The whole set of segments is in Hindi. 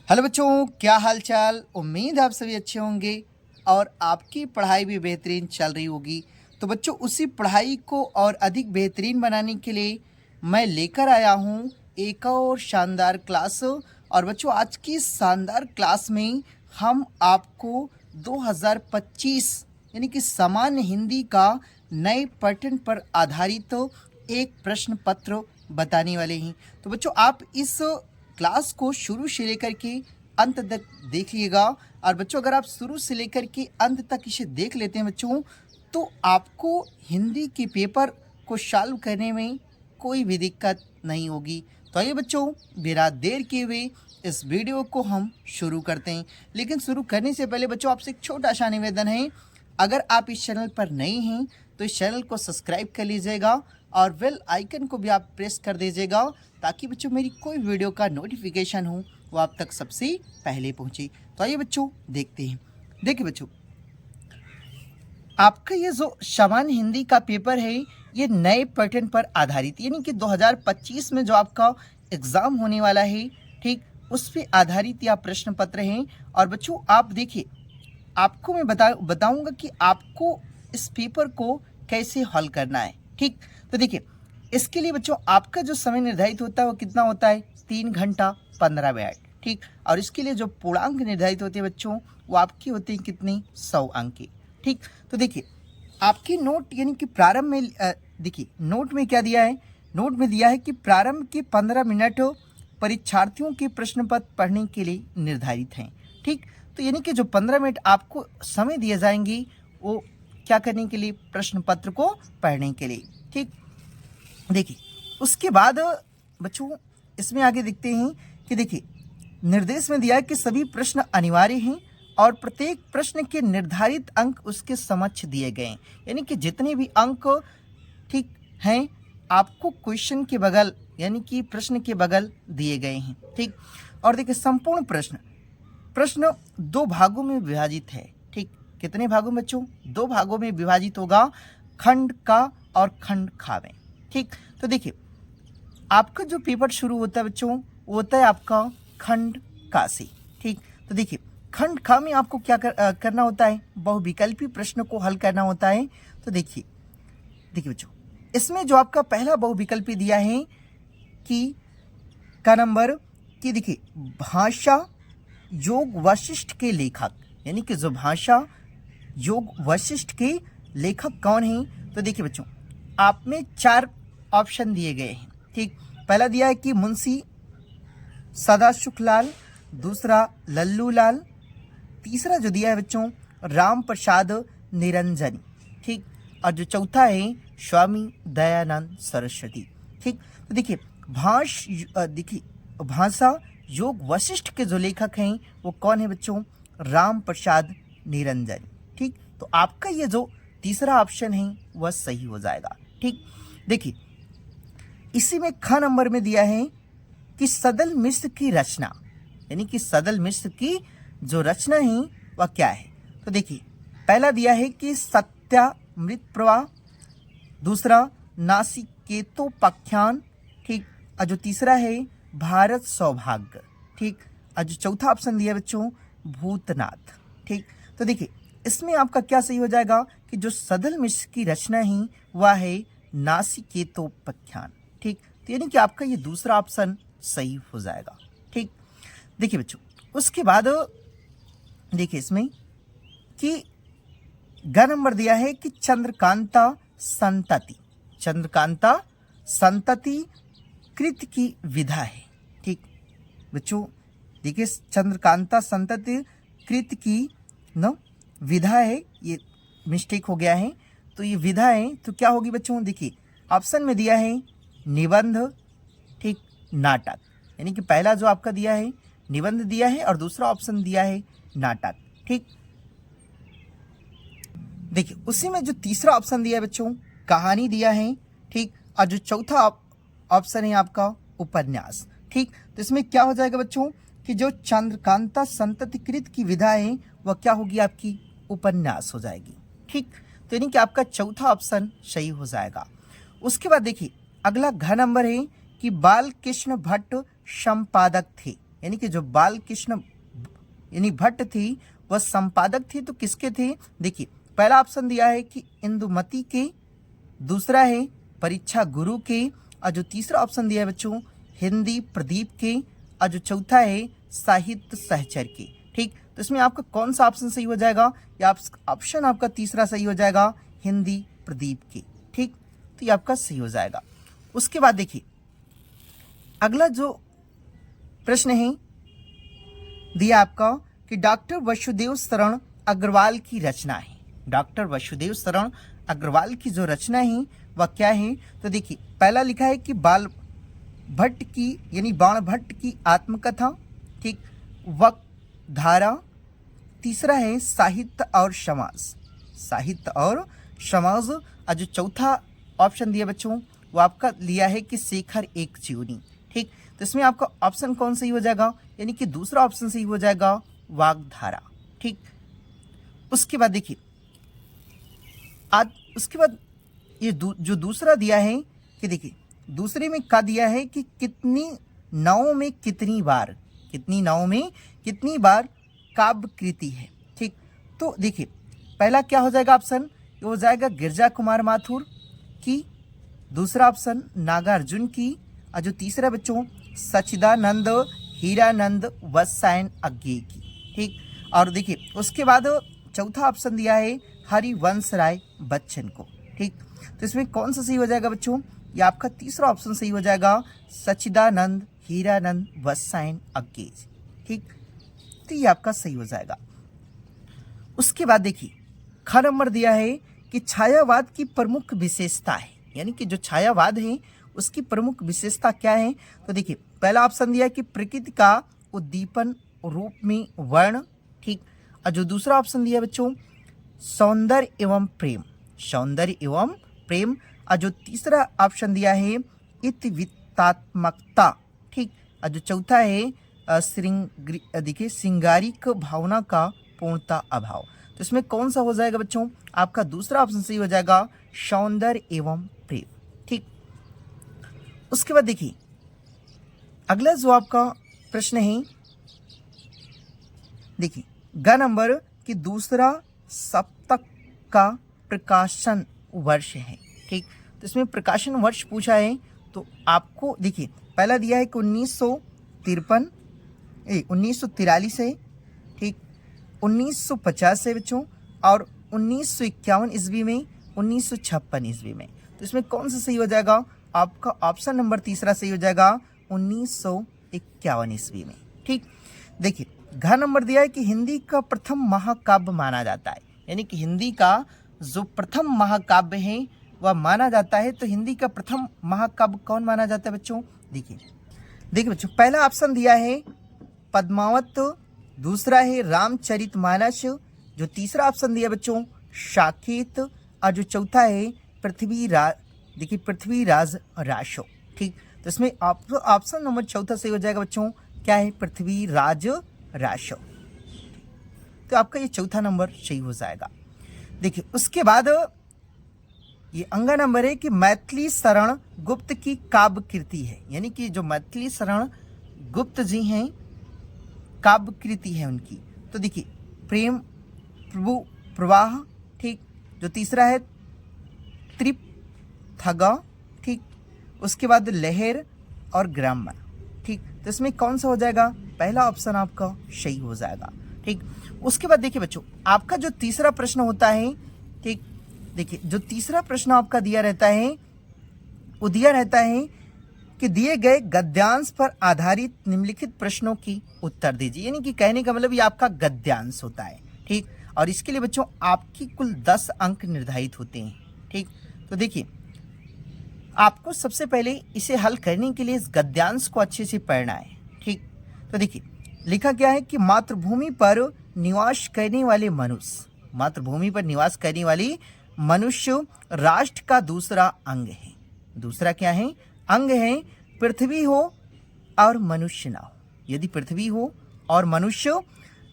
हेलो बच्चों, क्या हाल चाल। उम्मीद है आप सभी अच्छे होंगे और आपकी पढ़ाई भी बेहतरीन चल रही होगी। तो बच्चों, उसी पढ़ाई को और अधिक बेहतरीन बनाने के लिए मैं लेकर आया हूँ एक और शानदार क्लास। और बच्चों, आज की शानदार क्लास में हम आपको 2025 यानी कि सामान्य हिंदी का नए पैटर्न पर आधारित एक प्रश्न पत्र बताने वाले हैं। तो बच्चों, आप इस क्लास को शुरू से लेकर के अंत तक देख लीजिएगा। और बच्चों, अगर आप शुरू से लेकर के अंत तक इसे देख लेते हैं बच्चों, तो आपको हिंदी के पेपर को सॉल्व करने में कोई भी दिक्कत नहीं होगी। तो आइए बच्चों, बिना देर किए हुए इस वीडियो को हम शुरू करते हैं। लेकिन शुरू करने से पहले बच्चों, आपसे एक छोटा सा निवेदन है। अगर आप इस चैनल पर नए हैं तो इस चैनल को सब्सक्राइब कर लीजिएगा और बेल आइकन को भी आप प्रेस कर दीजिएगा, ताकि बच्चों मेरी कोई वीडियो का नोटिफिकेशन हो वो आप तक सबसे पहले पहुंचे। तो आइए बच्चों, देखते हैं। देखिए बच्चों, आपका ये जो सामान्य हिंदी का पेपर है ये नए पैटर्न पर आधारित, यानी कि 2025 में जो आपका एग्ज़ाम होने वाला है, ठीक, उस पर आधारित यह प्रश्न पत्र हैं। और बच्चों, आप देखिए, आपको मैं बताऊंगा कि आपको इस पेपर को कैसे हल करना है। ठीक, तो देखिए, इसके लिए बच्चों आपका जो समय निर्धारित होता है वो कितना होता है? 3 घंटा 15 मिनट। ठीक, और इसके लिए जो पूर्णांक निर्धारित होते हैं बच्चों, वो आपकी होते हैं कितनी? 100 अंक की। ठीक, तो देखिए, आपकी नोट यानी कि प्रारंभ में देखिए नोट में क्या दिया है? नोट में दिया है कि प्रारंभ के 15 मिनट परीक्षार्थियों के प्रश्न पत्र पढ़ने के लिए निर्धारित हैं। ठीक, तो यानी कि जो 15 मिनट आपको समय दिए जाएंगे वो क्या करने के लिए? प्रश्न पत्र को पढ़ने के लिए। ठीक, देखिए, उसके बाद बच्चों इसमें आगे देखते हैं कि देखिए, निर्देश में दिया है कि सभी प्रश्न अनिवार्य हैं और प्रत्येक प्रश्न के निर्धारित अंक उसके समक्ष दिए गए हैं। यानी कि जितने भी अंक ठीक हैं आपको क्वेश्चन के बगल यानी कि प्रश्न के बगल दिए गए हैं। ठीक, और देखिए, संपूर्ण प्रश्न 2 भागों में विभाजित है। ठीक, कितने भागों में बच्चों? 2 भागों में विभाजित होगा, खंड का और खंड खा में। ठीक, तो देखिए, आपका जो पेपर शुरू होता है बच्चों वो होता है आपका खंड का से। ठीक, तो देखिए, खंड खा में आपको क्या करना होता है? बहुविकल्पी प्रश्न को हल करना होता है। तो देखिए बच्चों, इसमें जो आपका पहला बहुविकल्पी दिया है कि का नंबर कि देखिए, भाषा योग वशिष्ठ के लेखक, यानी कि जो भाषा योग वशिष्ठ के लेखक कौन हैं? तो देखिए बच्चों, आप में 4 ऑप्शन दिए गए हैं। ठीक, पहला दिया है कि मुंशी सदाशिवलाल, दूसरा लल्लू लाल, तीसरा जो दिया है बच्चों राम प्रसाद निरंजन। ठीक, और जो चौथा है स्वामी दयानंद सरस्वती। ठीक, तो देखिए, भाषा योग वशिष्ठ के जो लेखक हैं वो कौन है बच्चों? राम प्रसाद निरंजन। ठीक, तो आपका ये जो तीसरा ऑप्शन है वह सही हो जाएगा। ठीक, देखिए, इसी में ख नंबर में दिया है कि सदल मिश्र की रचना, यानी कि सदल मिश्र की जो रचना है वह क्या है? तो देखिए, पहला दिया है कि सत्यामृत प्रवाह, दूसरा नासिकेतोपाख्यान। ठीक, और जो तीसरा है भारत सौभाग्य। ठीक, और जो चौथा ऑप्शन दिया है बच्चों भूतनाथ। ठीक, तो देखिए, इसमें आपका क्या सही हो जाएगा कि जो सदल मिश्र की रचना है वह है नासिकेतोपाख्यान। ठीक, तो यानी कि आपका ये दूसरा ऑप्शन सही हो जाएगा। ठीक, देखिए बच्चों, उसके बाद देखिए इसमें कि ग नंबर दिया है कि चंद्रकांता संतति कृत की विधा है। ठीक, बच्चों देखिए, चंद्रकांता संतति कृत की न विधा है, ये मिस्टेक हो गया है, तो ये विधा है तो क्या होगी बच्चों? देखिए, ऑप्शन में दिया है निबंध, ठीक, नाटक, यानी कि पहला जो आपका दिया है निबंध दिया है और दूसरा ऑप्शन दिया है नाटक। ठीक, देखिए, उसी में जो तीसरा ऑप्शन दिया है बच्चों कहानी दिया है। ठीक, और जो चौथा ऑप्शन है आपका उपन्यास। ठीक, तो इसमें क्या हो जाएगा बच्चों कि जो चंद्रकांता संततिकृत की विधा है वह क्या होगी? आपकी उपन्यास हो जाएगी। ठीक, तो यानी कि आपका चौथा ऑप्शन सही हो जाएगा। उसके बाद देखिए, अगला घ नंबर है कि बाल कृष्ण भट्ट संपादक थे। यानी कि जो बाल कृष्ण यानी भट्ट थी वह संपादक थी, तो किसके थे? देखिए पहला ऑप्शन दिया है कि इंदुमती के, दूसरा है परीक्षा गुरु के, और जो तीसरा ऑप्शन दिया है बच्चों हिंदी प्रदीप के, और जो चौथा है साहित्य सहचर के। ठीक, तो इसमें आपका कौन सा ऑप्शन सही हो जाएगा? या ऑप्शन आपका तीसरा सही हो जाएगा, हिंदी प्रदीप के। ठीक, तो ये आपका सही हो जाएगा। उसके बाद देखिए अगला जो प्रश्न है दिया आपका कि डॉक्टर वसुदेव शरण अग्रवाल की रचना है। डॉक्टर वसुदेव शरण अग्रवाल की जो रचना है वह क्या है? तो देखिए पहला लिखा है कि बाल भट्ट की यानी बाण भट्ट की आत्मकथा, ठीक, वक्तधारा, तीसरा है साहित्य और समाज, साहित्य और समाज, और जो चौथा ऑप्शन दिया बच्चों वो आपका लिया है कि शेखर एक जीवनी। ठीक, तो इसमें आपका ऑप्शन कौन सही हो जाएगा? यानी कि दूसरा ऑप्शन सही हो जाएगा, वाग्धारा। ठीक, उसके बाद देखिए आज उसके बाद ये जो दूसरा दिया है कि देखिए दूसरे में क्या दिया है कि कितनी नावों में कितनी बार, कितनी नावों में कितनी बार काव्य कृति है। ठीक, तो देखिए पहला क्या हो जाएगा ऑप्शन? ये हो जाएगा गिरजा कुमार माथुर की, दूसरा ऑप्शन नागार्जुन की, और जो तीसरा बच्चों सच्चिदानंद हीरानंद वत्सायन अज्ञे की। ठीक, और देखिए उसके बाद चौथा ऑप्शन दिया है हरिवंश राय बच्चन को। ठीक, तो इसमें कौन सा सही हो जाएगा बच्चों? ये आपका तीसरा ऑप्शन सही हो जाएगा, सच्चिदानंद हीरानंद वत्सायन अज्ञे। ठीक, तो ये आपका सही हो जाएगा। उसके बाद देखिए ख नंबर दिया है कि छायावाद की प्रमुख विशेषता है, यानी कि जो छायावाद है उसकी प्रमुख विशेषता क्या है? तो देखिए पहला ऑप्शन दिया है कि प्रकृति का उद्दीपन रूप में वर्ण। ठीक, और जो दूसरा ऑप्शन दिया है बच्चों सौंदर्य एवं प्रेम, सौंदर्य एवं प्रेम, और जो तीसरा ऑप्शन दिया है इतवित्तात्मकता। ठीक, और जो चौथा है देखिए श्रृंगारिक भावना का पूर्णता अभाव। तो इसमें कौन सा हो जाएगा बच्चों? आपका दूसरा ऑप्शन सही हो जाएगा, सौंदर्य एवं प्रेम। ठीक, उसके बाद देखिए अगला जो आपका प्रश्न है देखिए ग नंबर कि दूसरा सप्तक का प्रकाशन वर्ष है। ठीक, तो इसमें प्रकाशन वर्ष पूछा है, तो आपको देखिए पहला दिया है कि 1943 है, ठीक, 1950 है बच्चों, और 1951 ईस्वी में, 1956 ईस्वी में। तो इसमें कौन सा सही हो जाएगा? आपका ऑप्शन नंबर तीसरा सही हो जाएगा, 1951 ईस्वी में। ठीक, देखिए घ नंबर दिया है कि हिंदी का प्रथम महाकाव्य माना जाता है, यानी कि हिंदी का जो प्रथम महाकाव्य है वह माना जाता है। तो हिंदी का प्रथम महाकाव्य कौन माना जाता है बच्चों? देखिए बच्चों पहला ऑप्शन दिया है पद्मावत, दूसरा है रामचरितमानस, जो तीसरा ऑप्शन दिया बच्चों साकेत, और जो चौथा है पृथ्वीराज राशो। ठीक, तो इसमें ऑप्शन नंबर चौथा सही हो जाएगा बच्चों, क्या है? पृथ्वीराज राशो। तो आपका ये चौथा नंबर सही हो जाएगा। देखिए उसके बाद ये अंगा नंबर है कि मैथिली शरण गुप्त की काव्य कृति है, यानी कि जो मैथिली शरण गुप्त जी हैं काव्य कृति है उनकी। तो देखिए प्रेम प्रभु प्रवाह, ठीक, जो तीसरा है त्रिपथगा, ठीक, उसके बाद लहर और ग्राम्य। ठीक, तो इसमें कौन सा हो जाएगा? पहला ऑप्शन आपका सही हो जाएगा। ठीक, उसके बाद देखिए बच्चों आपका जो तीसरा प्रश्न होता है, ठीक, देखिए जो तीसरा प्रश्न आपका दिया रहता है वो दिया रहता है कि दिए गए गद्यांश पर आधारित निम्नलिखित प्रश्नों की उत्तर दीजिए, यानी कि कहने का मतलब ये आपका गद्यांश होता है। ठीक, और इसके लिए बच्चों आपकी कुल 10 अंक निर्धारित होते हैं। ठीक, तो देखिए आपको सबसे पहले इसे हल करने के लिए इस गद्यांश को अच्छे से पढ़ना है। ठीक, तो देखिए लिखा गया है कि मातृभूमि पर निवास करने वाले मनुष्य, मातृभूमि पर निवास करने वाली मनुष्य राष्ट्र का दूसरा अंग है। दूसरा क्या है? अंग है। पृथ्वी हो और मनुष्य ना हो, यदि पृथ्वी हो और मनुष्य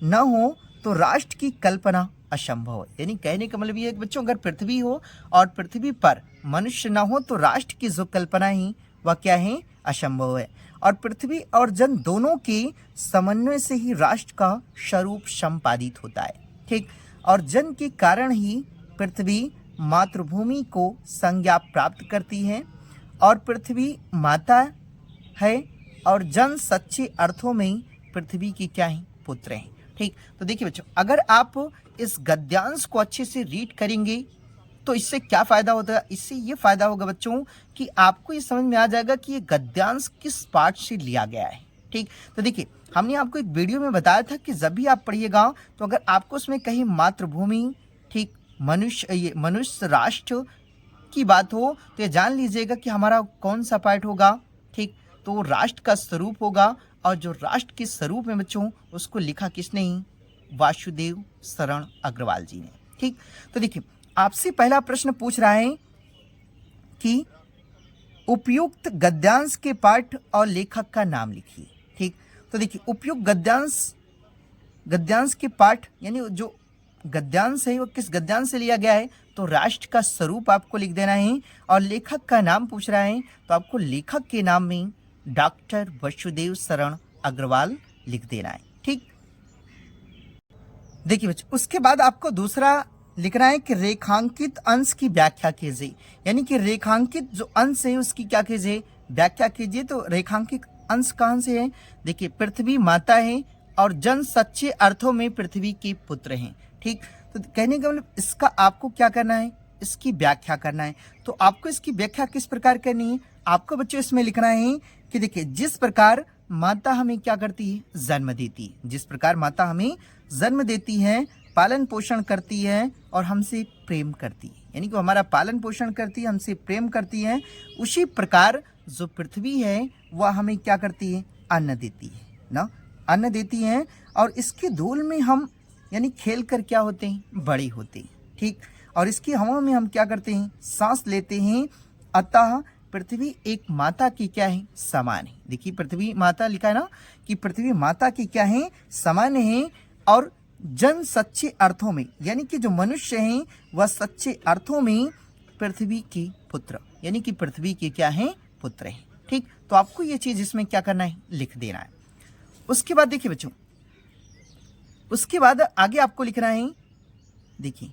न हो तो राष्ट्र की कल्पना असंभव है। यानी कहने का मतलब ये है कि बच्चों अगर पृथ्वी हो और पृथ्वी पर मनुष्य ना हो तो राष्ट्र की जो कल्पना ही वह क्या है? असंभव है। और पृथ्वी और जन दोनों के समन्वय से ही राष्ट्र का स्वरूप संपादित होता है। ठीक, और जन के कारण ही पृथ्वी मातृभूमि को संज्ञा प्राप्त करती है और पृथ्वी माता है और जन सच्चे अर्थों में पृथ्वी की क्या है, पुत्र हैं। ठीक, तो देखिए बच्चों, अगर आप इस गद्यांश को अच्छे से रीड करेंगे तो इससे क्या फ़ायदा होता है? इससे ये फ़ायदा होगा बच्चों कि आपको ये समझ में आ जाएगा कि ये गद्यांश किस पार्ट से लिया गया है। ठीक, तो देखिए, हमने आपको एक वीडियो में बताया था कि जब भी आप पढ़िएगा तो अगर आपको उसमें कहीं मातृभूमि, ठीक, मनुष्य राष्ट्र की बात हो तो ये जान लीजिएगा कि हमारा कौन सा पार्ट होगा। ठीक, तो राष्ट्र का स्वरूप होगा और जो राष्ट्र के स्वरूप में बच्चों उसको लिखा किसने ही, वासुदेव शरण अग्रवाल जी ने। ठीक, तो देखिए, आपसे पहला प्रश्न पूछ रहा है कि उपयुक्त गद्यांश के पाठ और लेखक का नाम लिखिए। ठीक, तो देखिए, उपयुक्त गद्यांश के पाठ यानी जो गद्यांश है वो किस गद्यांश से लिया गया है, तो राष्ट्र का स्वरूप आपको लिख देना है और लेखक का नाम पूछ रहा है तो आपको लेखक के नाम में डॉक्टर वासुदेव शरण अग्रवाल लिख देना है। ठीक, देखिए बच्चों, उसके बाद आपको दूसरा लिखना है कि रेखांकित अंश की व्याख्या कीजिए, यानी कि रेखांकित जो अंश है उसकी क्या कीजिए, व्याख्या कीजिए। तो रेखांकित अंश कहाँ से है, देखिए, पृथ्वी माता है और जन सच्चे अर्थों में पृथ्वी के पुत्र हैं। ठीक, तो कहने का मतलब इसका आपको क्या करना है, इसकी व्याख्या करना है। तो आपको इसकी व्याख्या किस प्रकार करनी है, आपको बच्चों इसमें लिखना है कि देखिए, जिस प्रकार माता हमें क्या करती है, जन्म देती है, जिस प्रकार माता हमें जन्म देती है, पालन पोषण करती है और हमसे प्रेम करती है, यानी कि हमारा पालन पोषण करती है, हमसे प्रेम करती है, उसी प्रकार जो पृथ्वी है वह हमें क्या करती है, अन्न देती है ना, अन्न देती है और इसके धूल में हम यानी खेल कर क्या होते हैं, बड़े होते हैं। ठीक, और इसकी हवा में हम क्या करते हैं, सांस लेते हैं। अतः पृथ्वी एक माता की क्या है, समान है। देखिए, पृथ्वी माता लिखा है ना कि पृथ्वी माता की क्या है, समान है और जन सच्चे अर्थों में यानी कि जो मनुष्य हैं वह सच्चे अर्थों में पृथ्वी के पुत्र यानी कि पृथ्वी के क्या हैं, पुत्र हैं। ठीक, तो आपको ये चीज इसमें क्या करना है, लिख देना है। उसके बाद देखिए बच्चों, उसके बाद आगे आपको लिखना है, देखिए,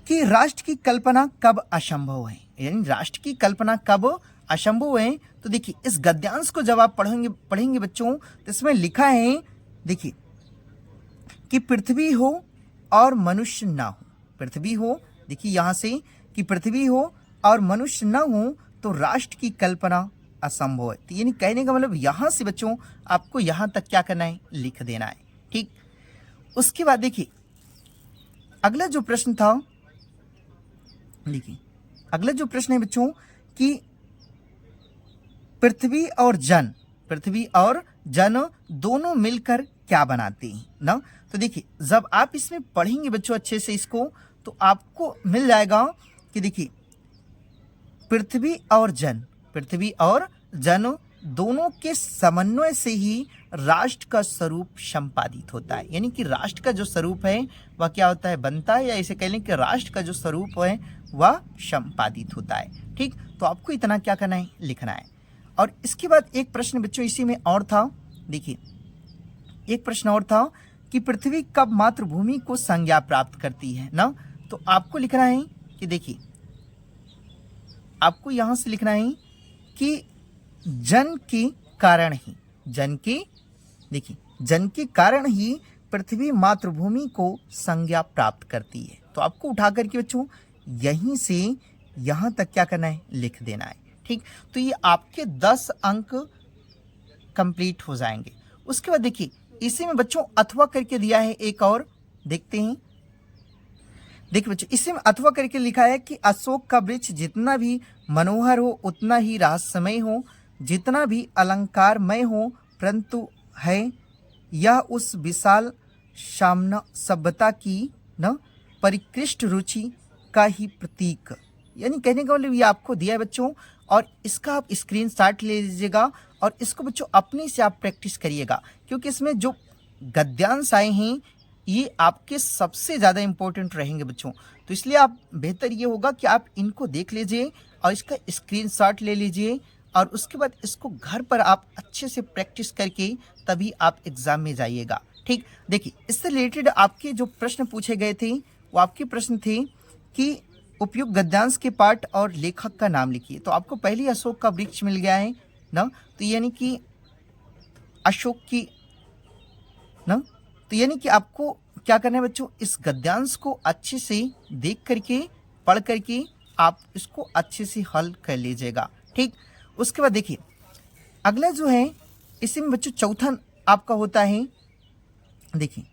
कि राष्ट्र की कल्पना कब असंभव है, यानी राष्ट्र की कल्पना कब असंभव है। तो देखिए, इस गद्यांश को जब आप पढ़ेंगे बच्चों तो इसमें लिखा है, देखिए, कि पृथ्वी हो और मनुष्य ना हो, पृथ्वी हो, देखिए यहाँ से कि पृथ्वी हो और मनुष्य ना हो तो राष्ट्र की कल्पना असंभव है। तो यानी कहने का मतलब यहाँ से बच्चों आपको यहाँ तक क्या करना है, लिख देना है। ठीक, उसके बाद देखिए, अगला जो प्रश्न था, देखिए, अगला जो प्रश्न है बच्चों कि पृथ्वी और जन दोनों मिलकर क्या बनाते हैं ना। तो देखिए, जब आप इसमें पढ़ेंगे बच्चों अच्छे से इसको तो आपको मिल जाएगा कि देखिए, पृथ्वी और जन दोनों के समन्वय से ही राष्ट्र का स्वरूप संपादित होता है, यानी कि राष्ट्र का जो स्वरूप है वह क्या होता है, बनता है, या इसे कह लें कि राष्ट्र का जो स्वरूप है वह संपादित होता है। ठीक, तो आपको इतना क्या करना है, लिखना है। और इसके बाद एक प्रश्न बच्चों इसी में और था, देखिए, एक प्रश्न और था कि पृथ्वी कब मातृभूमि को संज्ञा प्राप्त करती है ना। तो आपको लिखना है कि देखिए, आपको यहां से लिखना है कि जन के कारण ही पृथ्वी मातृभूमि को संज्ञा प्राप्त करती है। तो आपको उठा करके बच्चों यहीं से यहां तक क्या करना है, लिख देना है। ठीक, तो ये आपके 10 अंक कंप्लीट हो जाएंगे। उसके बाद देखिए, इसी में बच्चों अथवा करके दिया है एक और, देखते हैं। देखिए बच्चों, इसी में अथवा करके लिखा है कि अशोक का वृक्ष जितना भी मनोहर हो उतना ही रहस्यमय हो, जितना भी अलंकारमय हो, परंतु है यह उस विशाल सामना सभ्यता की न परिकृष्ट रुचि का ही प्रतीक। यानी कहने का मतलब ये आपको दिया है बच्चों, और इसका आप स्क्रीनशॉट ले लीजिएगा और इसको बच्चों अपने से आप प्रैक्टिस करिएगा, क्योंकि इसमें जो गद्यांश आए हैं ये आपके सबसे ज़्यादा इम्पोर्टेंट रहेंगे बच्चों। तो इसलिए आप बेहतर ये होगा कि आप इनको देख लीजिए और इसका स्क्रीनशॉट ले लीजिए और उसके बाद इसको घर पर आप अच्छे से प्रैक्टिस करके तभी आप एग्ज़ाम में जाइएगा। ठीक, देखिए इससे रिलेटेड आपके जो प्रश्न पूछे गए थे वो आपके प्रश्न थे कि उपयुक्त गद्यांश के पाठ और लेखक का नाम लिखिए। तो आपको पहले अशोक का वृक्ष मिल गया है ना, तो यानी कि अशोक की ना, तो यानी कि आपको क्या करना है बच्चों, इस गद्यांश को अच्छे से देख करके पढ़ करके आप इसको अच्छे से हल कर लीजिएगा। ठीक, उसके बाद देखिए अगला जो है इसी में बच्चों चौथा आपका होता है, देखिए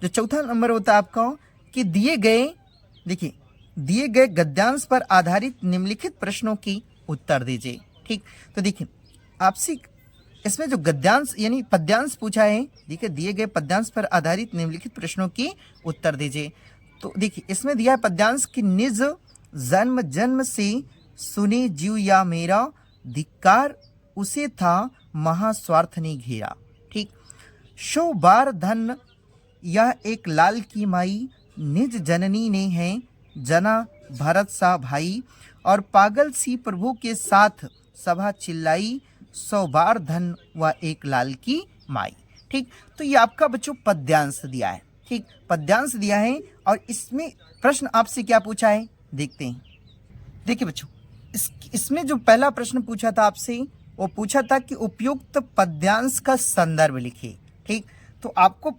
जो चौथा नंबर होता है आपका कि देखिए दिए गए गद्यांश पर आधारित निम्नलिखित प्रश्नों की उत्तर दीजिए। ठीक, तो देखिए आपसे इसमें जो गद्यांश यानी पद्यांश पूछा है, देखिए दिए गए पद्यांश पर आधारित निम्नलिखित प्रश्नों की उत्तर दीजिए। तो देखिए इसमें दिया है पद्यांश कि निज जन्म जन्म से सुने जीव या मेरा, धिक्कार उसे था महास्वार्थ ने घेरा। ठीक, शो बार धन यह एक लाल की माई, निज जननी ने है जना भरत सा भाई, और पागल सी प्रभु के साथ सभा चिल्लाई, 100 बार धन व एक लाल की माई। ठीक, तो ये आपका बच्चों पद्यांश दिया है। ठीक, पद्यांश दिया है और इसमें प्रश्न आपसे क्या पूछा है देखते हैं। देखिए बच्चों इसमें जो पहला प्रश्न पूछा था आपसे वो पूछा था कि उपयुक्त पद्यांश का संदर्भ लिखिए। ठीक, तो आपको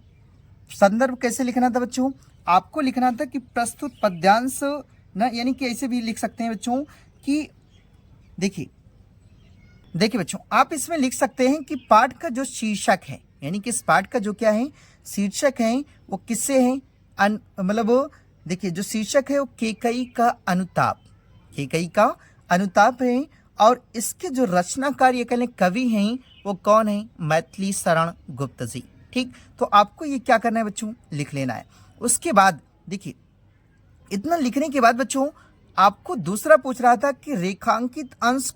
संदर्भ कैसे लिखना था बच्चों, आपको लिखना था कि प्रस्तुत पद्यांश ना, यानी कि ऐसे भी लिख सकते हैं बच्चों कि देखिए बच्चों आप इसमें लिख सकते हैं कि पाठ का जो शीर्षक है, यानी कि इस पाठ का जो क्या है शीर्षक है वो किससे है, मतलब देखिए जो शीर्षक है वो केकई का अनुताप, केकई का अनुताप है, और इसके जो रचनाकार ये कहने कवि हैं वो कौन है, मैथिली शरण गुप्त जी। ठीक, तो आपको ये क्या करना है बच्चों लिख लेना है। उसके बाद देखिए इतना लिखने के बाद बच्चों आपको दूसरा पूछ रहा था कि रेखांकित अंश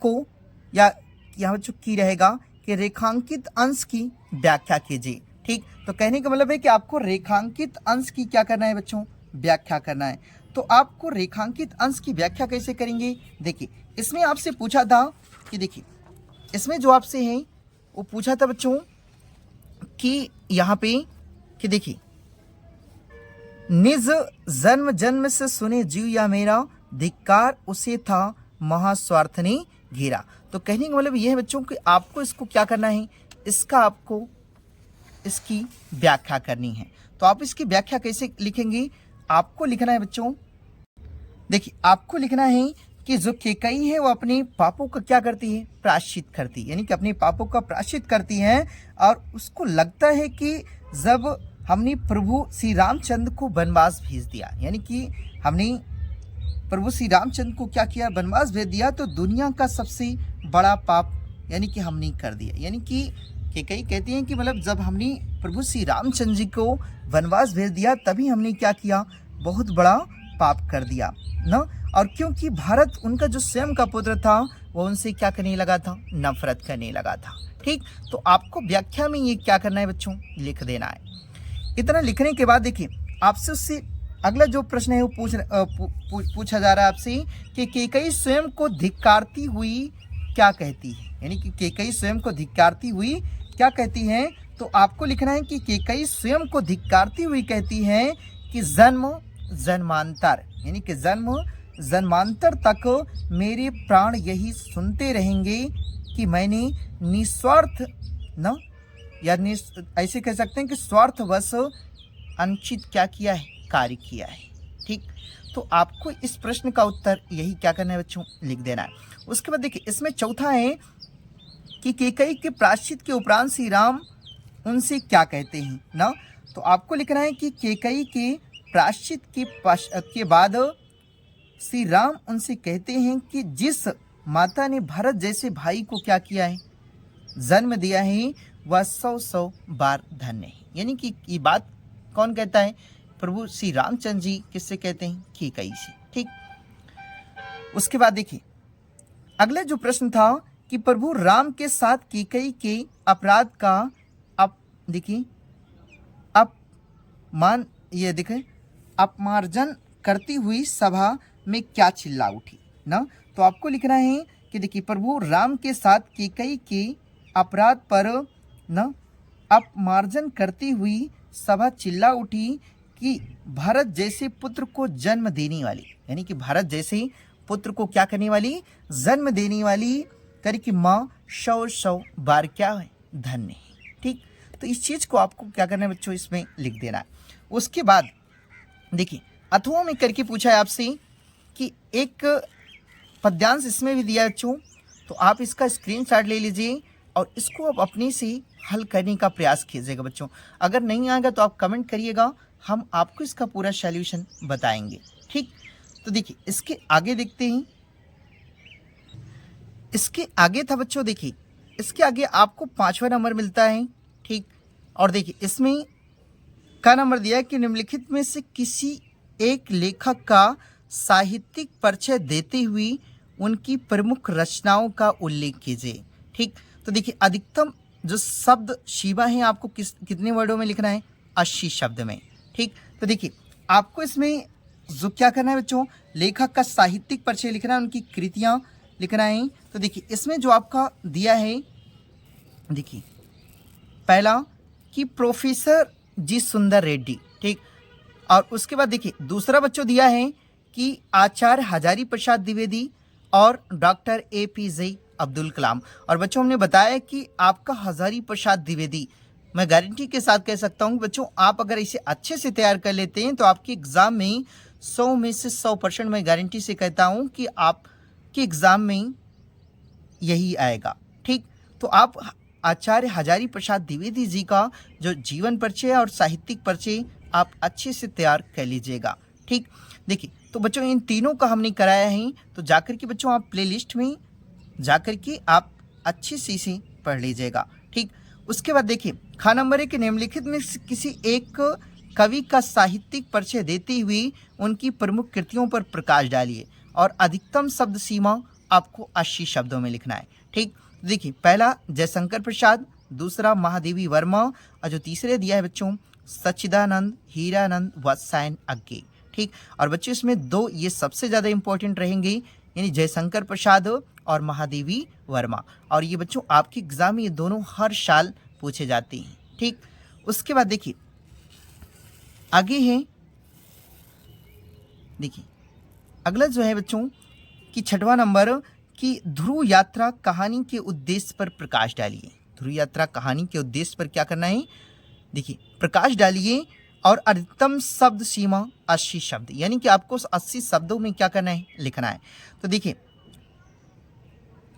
को, या यहाँ बच्चों की रहेगा कि रेखांकित अंश की व्याख्या कीजिए। ठीक, तो कहने का मतलब है कि आपको रेखांकित अंश की क्या करना है बच्चों, व्याख्या करना है। तो आपको रेखांकित अंश की व्याख्या कैसे करेंगे, देखिए इसमें आपसे पूछा था कि देखिए इसमें जो आपसे है वो पूछा था बच्चों कि यहाँ पे कि देखिए निज जन्म जन्म से सुने जीव या मेरा, धिक्कार उसे था महास्वार्थ ने घेरा। तो कहने का मतलब यह है बच्चों कि आपको इसको क्या करना है, इसका आपको इसकी व्याख्या करनी है। तो आप इसकी व्याख्या कैसे लिखेंगे, आपको लिखना है बच्चों, देखिए आपको लिखना है कि जो केकई है वो अपने पापों का क्या करती है, प्रायश्चित करती है, यानी कि अपने पापों का प्रायश्चित करती है, और उसको लगता है कि जब हमने प्रभु श्री रामचंद्र को वनवास भेज दिया, यानी कि हमने प्रभु श्री रामचंद्र को क्या किया, वनवास भेज दिया, तो दुनिया का सबसे बड़ा पाप यानी कि हमने कर दिया। यानी कि केकई कहती हैं कि मतलब जब हमने प्रभु श्री रामचंद्र जी को वनवास भेज दिया तभी हमने क्या किया, बहुत बड़ा पाप कर दिया ना। और क्योंकि भारत उनका जो स्वयं का पुत्र था वो उनसे क्या करने लगा था, नफरत करने लगा था। ठीक, तो आपको व्याख्या में ये क्या करना है बच्चों, लिख देना है। इतना लिखने के बाद देखिए आपसे उससे अगला जो प्रश्न है वो पूछा जा रहा है आपसे कि केकई स्वयं को धिक्कारती हुई क्या कहती है, यानी कि केकई स्वयं को धिक्कारती हुई क्या कहती है। तो आपको लिखना है कि केकई स्वयं को धिक्कारती हुई कहती है कि जन्म जन्मांतर, यानी कि जन्म जन्मांतर तक मेरे प्राण यही सुनते रहेंगे कि मैंने निस्वार्थ न, या ऐसे कह सकते हैं कि स्वार्थवश अनुचित क्या किया है, कार्य किया है। ठीक, तो आपको इस प्रश्न का उत्तर यही क्या करना है बच्चों, लिख देना है। उसके बाद देखिए इसमें चौथा है कि केकई के प्रायश्चित के उपरांत श्री राम उनसे क्या कहते हैं ना। तो आपको लिखना है कि केकई के प्रायश्चित के बाद श्री राम उनसे कहते हैं कि जिस माता ने भरत जैसे भाई को क्या किया है, जन्म दिया है, वह 100 बार धन्य है। यानी कि ये बात कौन कहता है, प्रभु श्री रामचंद्र जी किससे कहते हैं, केकई से। ठीक, उसके बाद देखिए अगला जो प्रश्न था कि प्रभु राम के साथ केकई के अपराध का देखिए अपमार्जन करती हुई सभा में क्या चिल्ला उठी। ना, तो आपको लिखना है कि देखिए प्रभु राम के साथ कैकेयी के अपराध पर न अपमार्जन करती हुई सभा चिल्ला उठी कि भारत जैसे पुत्र को जन्म देने वाली, यानी कि भारत जैसे पुत्र को क्या करने वाली, जन्म देने वाली करके माँ 100 बार क्या है, धन्य है। ठीक, तो इस चीज को आपको क्या करना है बच्चों, इसमें लिख देना है। उसके बाद देखिए अथवा में करके पूछा है आपसे कि एक पद्यांश इसमें भी दिया है बच्चों, तो आप इसका स्क्रीनशॉट ले लीजिए और इसको आप अपने से हल करने का प्रयास कीजिएगा बच्चों। अगर नहीं आएगा तो आप कमेंट करिएगा, हम आपको इसका पूरा सॉल्यूशन बताएंगे। ठीक, तो देखिए इसके आगे देखते हैं। इसके आगे था बच्चों, देखिए इसके आगे आपको 5वां नंबर मिलता है। ठीक, और देखिए इसमें का नंबर दिया है कि निम्नलिखित में से किसी एक लेखक का साहित्यिक परिचय देते हुए उनकी प्रमुख रचनाओं का उल्लेख कीजिए। ठीक, तो देखिए अधिकतम जो शब्द सीमा है आपको कितने वर्डों में लिखना है, 80 शब्द में। ठीक, तो देखिए आपको इसमें जो क्या करना है बच्चों, लेखक का साहित्यिक परिचय लिखना है, उनकी कृतियां लिखना है। तो देखिए इसमें जो आपका दिया है, देखिए पहला कि प्रोफेसर जी सुंदर रेड्डी। ठीक, और उसके बाद देखिए दूसरा बच्चों दिया है कि आचार्य हजारी प्रसाद द्विवेदी और डॉक्टर APJ अब्दुल कलाम। और बच्चों हमने बताया कि आपका हजारी प्रसाद द्विवेदी, मैं गारंटी के साथ कह सकता हूँ बच्चों, आप अगर इसे अच्छे से तैयार कर लेते हैं तो आपके एग्जाम में 100 में से 100% मैं गारंटी से कहता हूँ कि आपके एग्जाम में यही आएगा। ठीक, तो आप आचार्य हजारी प्रसाद द्विवेदी जी का जो जीवन परिचय और साहित्यिक परिचय आप अच्छे से तैयार कर लीजिएगा। ठीक, देखिए तो बच्चों इन तीनों का हमने कराया है, तो जाकर के बच्चों आप प्लेलिस्ट में जाकर के आप अच्छे से इसे पढ़ लीजिएगा। ठीक, उसके बाद देखिए खा नंबर 1 निम्नलिखित में किसी एक कवि का साहित्यिक परिचय देते हुए उनकी प्रमुख कृतियों पर प्रकाश डालिए और अधिकतम शब्द सीमा आपको 80 शब्दों में लिखना है। ठीक, देखिए पहला जयशंकर प्रसाद, दूसरा महादेवी वर्मा और जो तीसरे दिया है बच्चों सच्चिदानंद, हीरानंद व सैन अग्गे। ठीक, और बच्चों इसमें दो ये सबसे ज़्यादा इंपॉर्टेंट रहेंगे, यानी जयशंकर प्रसाद और महादेवी वर्मा। और ये बच्चों आपके एग्जाम में ये दोनों हर साल पूछे जाते हैं। ठीक, उसके बाद देखिए आगे है, देखिए अगला जो है बच्चों कि 6वां नंबर कि ध्रुव यात्रा कहानी के उद्देश्य पर प्रकाश डालिए। ध्रुव यात्रा कहानी के उद्देश्य पर क्या करना है, देखिए प्रकाश डालिए और अधिकतम शब्द सीमा 80 शब्द, यानी कि आपको 80 शब्दों में क्या करना है, लिखना है। तो देखिए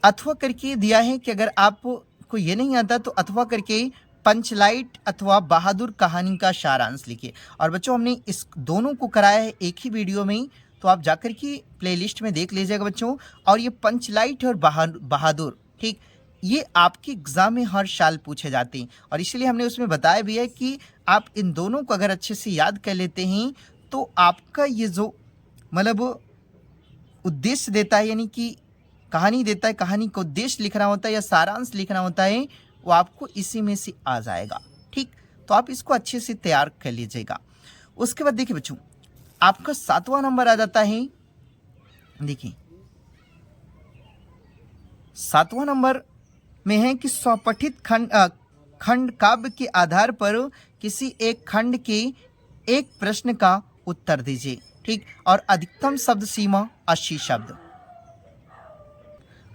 अथवा करके दिया है कि अगर आपको ये नहीं आता तो अथवा करके पंचलाइट अथवा बहादुर कहानी का सारांश लिखिए। और बच्चों हमने इस दोनों को कराया है एक ही वीडियो में, तो आप जाकर के प्लेलिस्ट में देख लीजिएगा बच्चों। और ये पंचलाइट और बहादुर, ठीक, ये आपके एग्जाम में हर साल पूछे जाते हैं और इसलिए हमने उसमें बताया भी है कि आप इन दोनों को अगर अच्छे से याद कर लेते हैं तो आपका ये जो मतलब उद्देश्य देता है, यानी कि कहानी देता है, कहानी का उद्देश्य लिखना होता है या सारांश लिखना होता है, वो आपको इसी में से आ जाएगा। ठीक, तो आप इसको अच्छे से तैयार कर लीजिएगा। उसके बाद देखिए बच्चों आपका 7वां नंबर आ जाता है। देखिए 7वां नंबर में है कि स्वपठित खंड काव्य के आधार पर किसी एक खंड के एक प्रश्न का उत्तर दीजिए। ठीक, और अधिकतम शब्द सीमा 80 शब्द।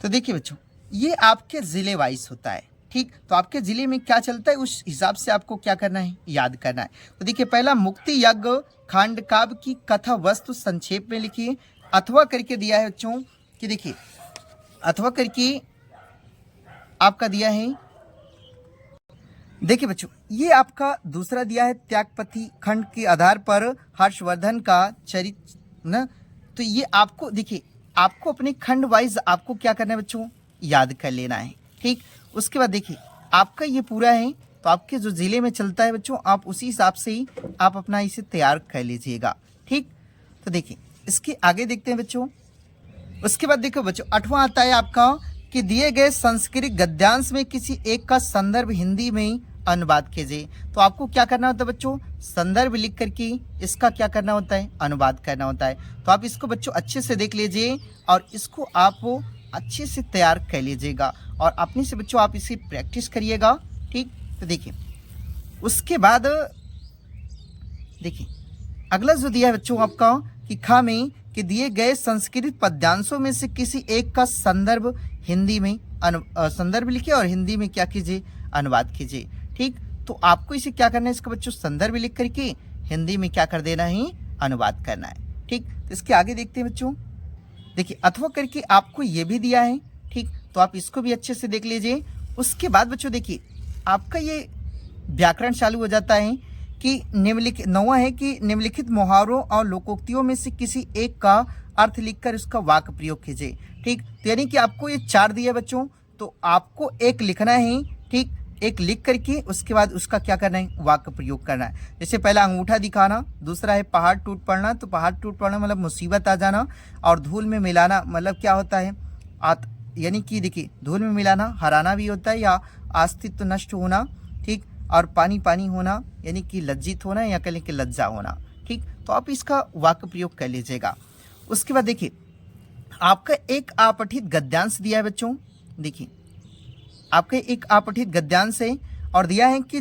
तो देखिए बच्चों ये आपके जिले वाइज होता है। ठीक, तो आपके जिले में क्या चलता है उस हिसाब से आपको क्या करना है, याद करना है। तो देखिए पहला मुक्ति यज्ञ खंड काव्य की कथा वस्तु संक्षेप में लिखिए। अथवा करके दिया है बच्चों कि देखिए अथवा करके आपका दिया है, देखिए बच्चों ये आपका दूसरा दिया है त्यागपति खंड के आधार पर हर्षवर्धन का चरित्र न। तो ये आपको देखिए आपको अपने खंड वाइज आपको क्या करना है बच्चों, याद कर लेना है। ठीक, उसके बाद देखिए आपका ये पूरा है, तो आपके जो जिले में चलता है बच्चों आप उसी हिसाब से ही आप अपना इसे तैयार कर लीजिएगा। ठीक, तो देखिए इसके आगे देखते हैं बच्चों। उसके बाद देखो बच्चों 8वां आता है आपका कि दिए गए संस्कृत गद्यांश में किसी एक का संदर्भ हिंदी में अनुवाद कीजिए। तो आपको क्या करना होता है बच्चों, संदर्भ लिख करके इसका क्या करना होता है, अनुवाद करना होता है। तो आप इसको बच्चों अच्छे से देख लीजिए और इसको आप अच्छे से तैयार कर लीजिएगा और अपने से बच्चों आप इसे प्रैक्टिस करिएगा। ठीक, तो देखिए उसके बाद देखिए अगला जो दिया है बच्चों आपका कि खा में कि दिए गए संस्कृत पद्यांशों में से किसी एक का संदर्भ हिंदी में संदर्भ लिखिए और हिंदी में क्या कीजिए, अनुवाद कीजिए। ठीक, तो आपको इसे क्या करना है, इसका बच्चों संदर्भ लिख करके हिंदी में क्या कर देना है, अनुवाद करना है। ठीक, तो इसके आगे देखते हैं बच्चों। देखिए अथवा करके आपको ये भी दिया है। ठीक, तो आप इसको भी अच्छे से देख लीजिए। उसके बाद बच्चों देखिए आपका ये व्याकरण चालू हो जाता है कि निम्नलिखित नौवां है कि निम्नलिखित मुहावरों और लोकोक्तियों में से किसी एक का अर्थ लिखकर उसका वाक्य प्रयोग कीजिए। ठीक, तो यानी कि आपको ये 4 दिया बच्चों, तो आपको एक लिखना है। ठीक, एक लिख करके उसके बाद उसका क्या करना है, वाक्य प्रयोग करना है। जैसे पहला अंगूठा दिखाना, दूसरा है पहाड़ टूट पड़ना। तो पहाड़ टूट पड़ना मतलब मुसीबत आ जाना, और धूल में मिलाना मतलब क्या होता है, यानी कि देखिए धूल में मिलाना हराना भी होता है या अस्तित्व नष्ट होना। ठीक, और पानी पानी होना यानी कि लज्जित होना या कहें कि लज्जा होना। ठीक, तो आप इसका वाक्य प्रयोग कर लीजिएगा। उसके बाद देखिए आपका एक अपठित गद्यांश दिया है बच्चों। देखिए आपके एक अपठित गद्यांश है और दिया है कि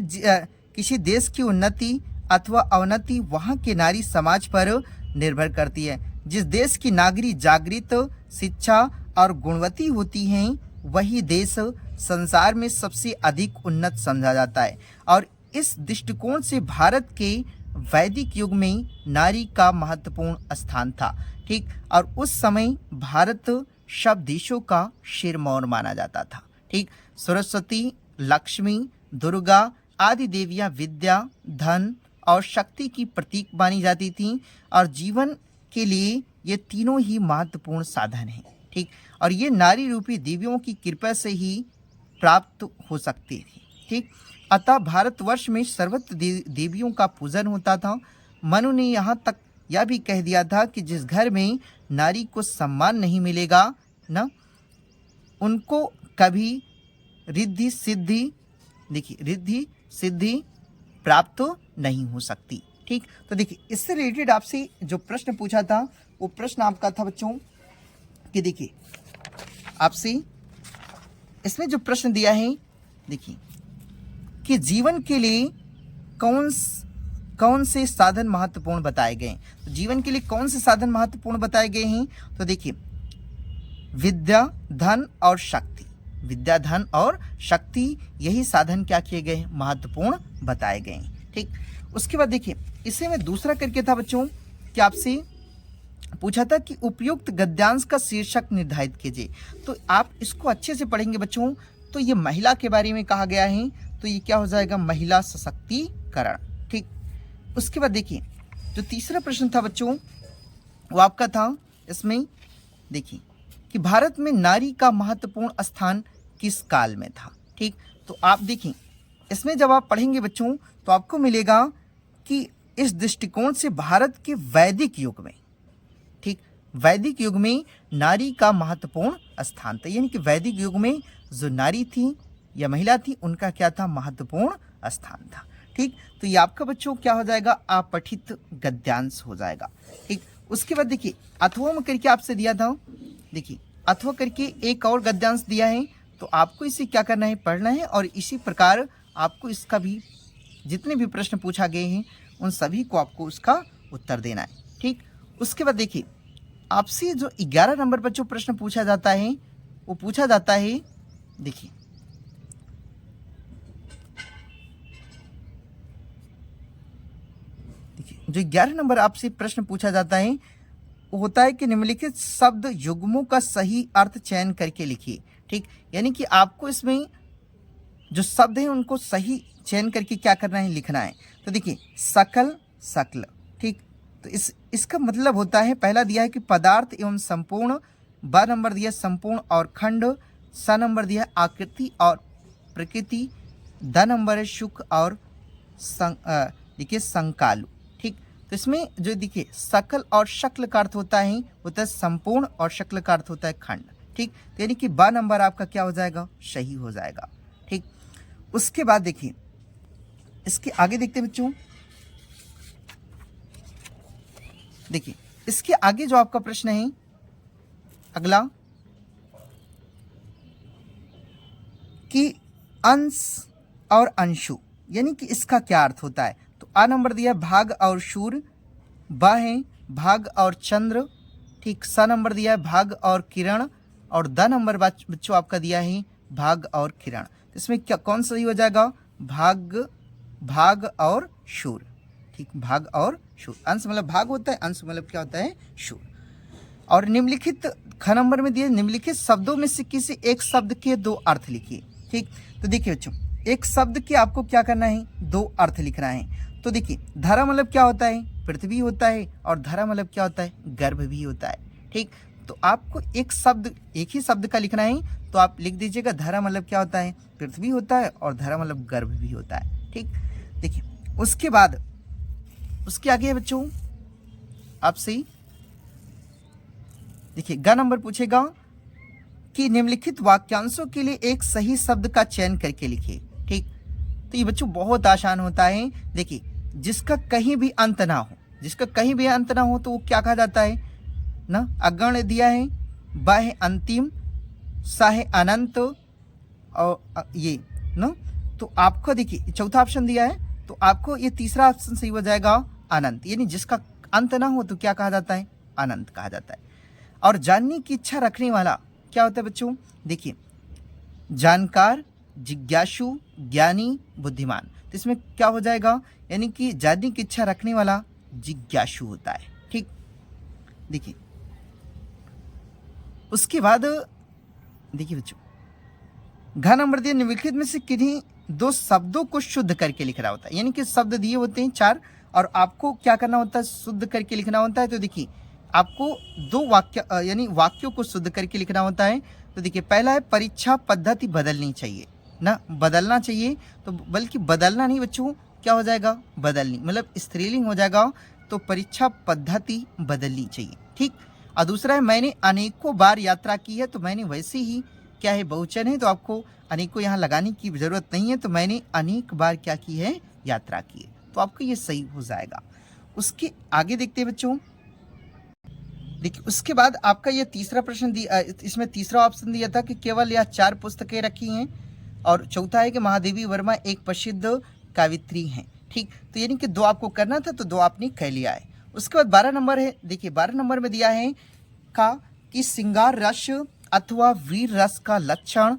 किसी देश की उन्नति अथवा अवनति वहाँ के नारी समाज पर निर्भर करती है। जिस देश की नागरी जागृत, शिक्षा और गुणवती होती हैं वही देश संसार में सबसे अधिक उन्नत समझा जाता है। और इस दृष्टिकोण से भारत के वैदिक युग में नारी का महत्वपूर्ण स्थान था। ठीक, और उस समय भारत सब देशों का शिरमौर माना जाता था। ठीक, सरस्वती, लक्ष्मी, दुर्गा आदि देवियां विद्या, धन और शक्ति की प्रतीक मानी जाती थीं और जीवन के लिए ये तीनों ही महत्वपूर्ण साधन हैं। ठीक, और ये नारी रूपी देवियों की कृपा से ही प्राप्त हो सकती थी। ठीक, अतः भारतवर्ष में सर्वत्र देवियों का पूजन होता था। मनु ने यहाँ तक यह भी कह दिया था कि जिस घर में नारी को सम्मान नहीं मिलेगा ना, उनको कभी रिद्धि सिद्धि, देखिए रिद्धि सिद्धि प्राप्त नहीं हो सकती। ठीक, तो देखिए इससे रिलेटेड आपसे जो प्रश्न पूछा था वो प्रश्न आपका था बच्चों कि देखिए आपसे इसमें जो प्रश्न दिया है, देखिए कि जीवन के लिए कौन से साधन महत्वपूर्ण बताए गए हैं। तो जीवन के लिए कौन से साधन महत्वपूर्ण बताए गए हैं, तो देखिए विद्या, धन और शक्ति। विद्या, धन और शक्ति यही साधन क्या किए गए, महत्वपूर्ण बताए गए हैं। ठीक, उसके बाद देखिए इसे में दूसरा करके था बच्चों कि आपसे पूछा था कि उपयुक्त गद्यांश का शीर्षक निर्धारित कीजिए। तो आप इसको अच्छे से पढ़ेंगे बच्चों, तो ये महिला के बारे में कहा गया है, तो ये क्या हो जाएगा, महिला सशक्तिकरण। ठीक, उसके बाद देखिए जो तीसरा प्रश्न था बच्चों वो आपका था इसमें, देखिए कि भारत में नारी का महत्वपूर्ण स्थान किस काल में था। ठीक, तो आप देखिए इसमें जब आप पढ़ेंगे बच्चों तो आपको मिलेगा कि इस दृष्टिकोण से भारत के वैदिक युग में, ठीक, वैदिक युग में नारी का महत्वपूर्ण स्थान था। यानी कि वैदिक युग में जो नारी थी या महिला थी उनका क्या था, महत्वपूर्ण स्थान था। ठीक, तो ये आपका बच्चों क्या हो जाएगा, अपठित गद्यांश हो जाएगा। ठीक, उसके बाद देखिए अथवा में करके आपसे दिया था, देखिए अथवा करके एक और गद्यांश दिया है, तो आपको इसे क्या करना है, पढ़ना है और इसी प्रकार आपको इसका भी जितने भी प्रश्न पूछा गए हैं उन सभी को आपको उसका उत्तर देना है। ठीक, उसके बाद देखिए आपसे जो 11 नंबर पर जो प्रश्न पूछा जाता है वो पूछा जाता है, देखिए जो 11 नंबर आपसे प्रश्न पूछा जाता है वो होता है कि निम्नलिखित शब्द युग्मों का सही अर्थ चयन करके लिखिए। ठीक, यानी कि आपको इसमें जो शब्द हैं उनको सही चयन करके क्या करना है, लिखना है। तो देखिए सकल, सकल। ठीक, तो इसका मतलब होता है, पहला दिया है कि पदार्थ एवं संपूर्ण, ब नंबर दिया संपूर्ण और खंड, स नंबर दिया आकृति और प्रकृति, द नंबर है सुख और देखिए संकालु। ठीक, तो इसमें जो देखिए सकल और शक्ल का अर्थ होता है संपूर्ण और शक्ल का अर्थ होता है खंड। ठीक, तो यानी कि ब नंबर आपका क्या हो जाएगा, सही हो जाएगा। ठीक, उसके बाद देखिए इसके आगे देखते हैं बच्चों, देखिए इसके आगे जो आपका प्रश्न है अगला कि अंश और अंशु यानी कि इसका क्या अर्थ होता है। तो आ नंबर दिया भाग और शूर, ब है भाग और चंद्र, ठीक। स नंबर दिया है भाग और किरण, और द नंबर बच्चों आपका दिया है भाग और किरण। इसमें क्या कौन सही हो जाएगा, भाग और शूर, ठीक। भाग और शूर, अंश मतलब भाग होता है, अंश मतलब क्या होता है, शूर। और निम्नलिखित ख नंबर में दिए निम्नलिखित शब्दों में से किसी एक शब्द के दो अर्थ लिखिए, ठीक। तो देखिए बच्चों एक शब्द के आपको क्या करना है, दो अर्थ लिखना है। तो देखिए धरा मतलब क्या होता है, पृथ्वी होता है, और धरा मतलब क्या होता है, गर्भ भी होता है, ठीक। तो आपको एक ही शब्द का लिखना है, तो आप लिख दीजिएगा धरा मतलब क्या होता है, पृथ्वी होता है, और धरा मतलब गर्भ भी होता है, ठीक। देखिए उसके बाद उसके आगे है बच्चों आपसे देखिए ग नंबर पूछेगा कि निम्नलिखित वाक्यांशों के लिए एक सही शब्द का चयन करके लिखिए, ठीक। तो ये बच्चों बहुत आसान होता है। देखिए जिसका कहीं भी अंत ना हो, जिसका कहीं भी अंत ना हो तो वो क्या कहा जाता है ना, अगण दिया है, ब है अंतिम, सा है अनंत, और ये ना, तो आपको देखिए चौथा ऑप्शन दिया है, तो आपको ये तीसरा ऑप्शन सही हो जाएगा अनंत, यानी जिसका अंत ना हो तो क्या कहा जाता है, अनंत कहा जाता है। और जानने की इच्छा रखने वाला क्या होता है बच्चों, देखिए जानकार, जिज्ञासु, ज्ञानी, बुद्धिमान। तो इसमें क्या हो जाएगा, यानी कि जानने की इच्छा रखने वाला जिज्ञासु होता है, ठीक। देखिए उसके बाद देखिए बच्चों घ नंबर दिया निम्नलिखित में से किन्हीं दो शब्दों को शुद्ध करके लिखना होता है, यानी कि शब्द दिए होते हैं 4 और आपको क्या करना होता है, शुद्ध करके लिखना होता है। तो देखिए आपको दो वाक्य यानी वाक्यों को शुद्ध करके लिखना होता है। तो देखिए पहला है परीक्षा पद्धति बदलनी चाहिए ना, बदलना चाहिए, तो बल्कि बदलना नहीं बच्चों, क्या हो जाएगा, बदलनी, मतलब स्त्रीलिंग हो जाएगा, तो परीक्षा पद्धति बदलनी चाहिए, ठीक। और दूसरा है मैंने अनेकों बार यात्रा की है, तो मैंने वैसे ही क्या है, बहुवचन है, तो आपको अनेकों यहाँ लगाने की जरूरत नहीं है, तो मैंने अनेक बार क्या की है, यात्रा की है, तो आपको ये सही हो जाएगा। उसके आगे देखते हैं बच्चों, देखिए उसके बाद आपका ये तीसरा प्रश्न दिया, इसमें तीसरा ऑप्शन दिया था कि केवल यह 4 पुस्तकें रखी हैं, और चौथा है कि महादेवी वर्मा एक प्रसिद्ध कवित्री हैं, ठीक। तो यानी कि 2 आपको करना था, तो 2 आपने कह लिया है। उसके बाद 12 नंबर है, देखिए 12 नंबर में दिया है का कि श्रृंगार रस अथवा वीर रस का लक्षण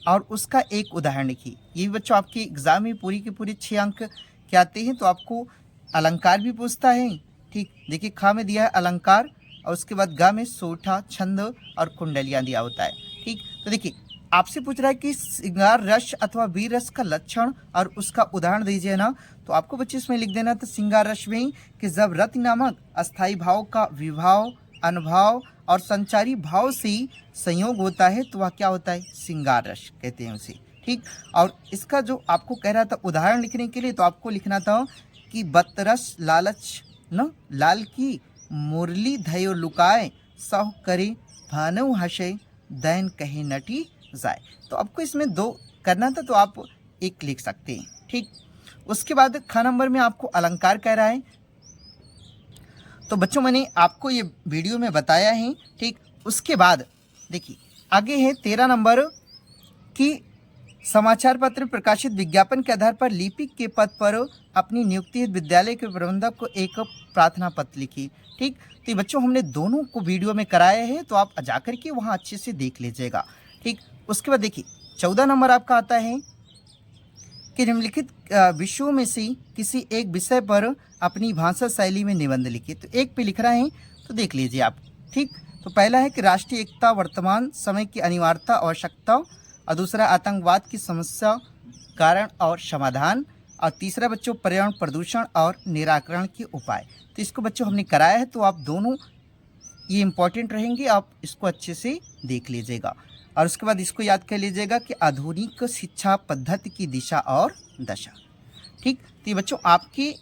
और उसका एक उदाहरण लिखिए। ये भी बच्चों आपके एग्जाम में पूरी के पूरे 6 अंक के आते हैं, तो आपको अलंकार भी पूछता है, ठीक। देखिए खा में दिया है अलंकार, और उसके बाद गा में सोठा, छंद और कुंडलियां दिया होता है, ठीक। तो देखिए आपसे पूछ रहा है कि श्रृंगार रस अथवा वीर रस का लक्षण और उसका उदाहरण दीजिए ना, तो आपको बच्चे इसमें लिख देना था श्रृंगार रस में कि जब रति नामक अस्थायी भाव का विभाव, अनुभाव और संचारी भाव से संयोग होता है, तो वह क्या होता है, श्रृंगार रस कहते हैं उसे, ठीक। और इसका जो आपको कह रहा था उदाहरण लिखने के लिए, तो आपको लिखना था कि बतरस लालच न लाल की मुरली धयो लुकाए, सह करे भानव हसे दैन कहे नटी जाए। तो आपको इसमें 2 करना था, तो आप 1 लिख सकते हैं, ठीक। उसके बाद ख नंबर में आपको अलंकार कह रहा है, तो बच्चों मैंने आपको ये वीडियो में बताया है, ठीक। उसके बाद देखिए आगे है 13 नंबर कि समाचार पत्र प्रकाशित विज्ञापन के आधार पर लिपिक के पद पर अपनी नियुक्ति विद्यालय के प्रबंधक को एक प्रार्थना पत्र लिखी, ठीक। तो ये बच्चों हमने दोनों को वीडियो में कराया है, तो आप जाकर के वहाँ अच्छे से देख लीजिएगा, ठीक। उसके बाद देखिए 14 नंबर आपका आता है कि निम्नलिखित विषयों में से किसी एक विषय पर अपनी भाषा शैली में निबंध लिखिए। तो 1 पे लिख रहा है, तो देख लीजिए आप, ठीक। तो पहला है कि राष्ट्रीय एकता वर्तमान समय की अनिवार्यता आवश्यकता, और दूसरा आतंकवाद की समस्या कारण और समाधान, और तीसरा बच्चों पर्यावरण प्रदूषण और निराकरण के उपाय। तो इसको बच्चों हमने कराया है, तो आप दोनों ये इंपॉर्टेंट रहेंगे, आप इसको अच्छे से देख लीजिएगा। और उसके बाद इसको याद कर लीजिएगा कि आधुनिक शिक्षा पद्धति की दिशा और दशा, ठीक। तो ये बच्चों आपके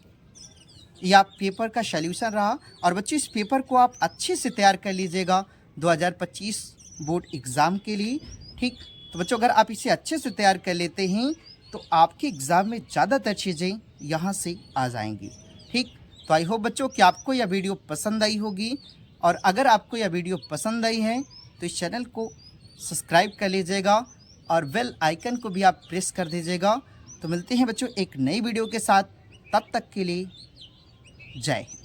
या पेपर का सॉल्यूशन रहा, और बच्चों इस पेपर को आप अच्छे से तैयार कर लीजिएगा 2025 बोर्ड एग्ज़ाम के लिए, ठीक। तो बच्चों अगर आप इसे अच्छे से तैयार कर लेते हैं तो आपके एग्ज़ाम में ज़्यादातर चीज़ें यहाँ से आ जाएंगी। ठीक, तो आई होप बच्चों कि आपको यह वीडियो पसंद आई होगी, और अगर आपको यह वीडियो पसंद आई है तो इस चैनल को सब्सक्राइब कर लीजिएगा और बेल आइकन को भी आप प्रेस कर दीजिएगा। तो मिलते हैं बच्चों एक नई वीडियो के साथ, तब तक के लिए जय हिंद।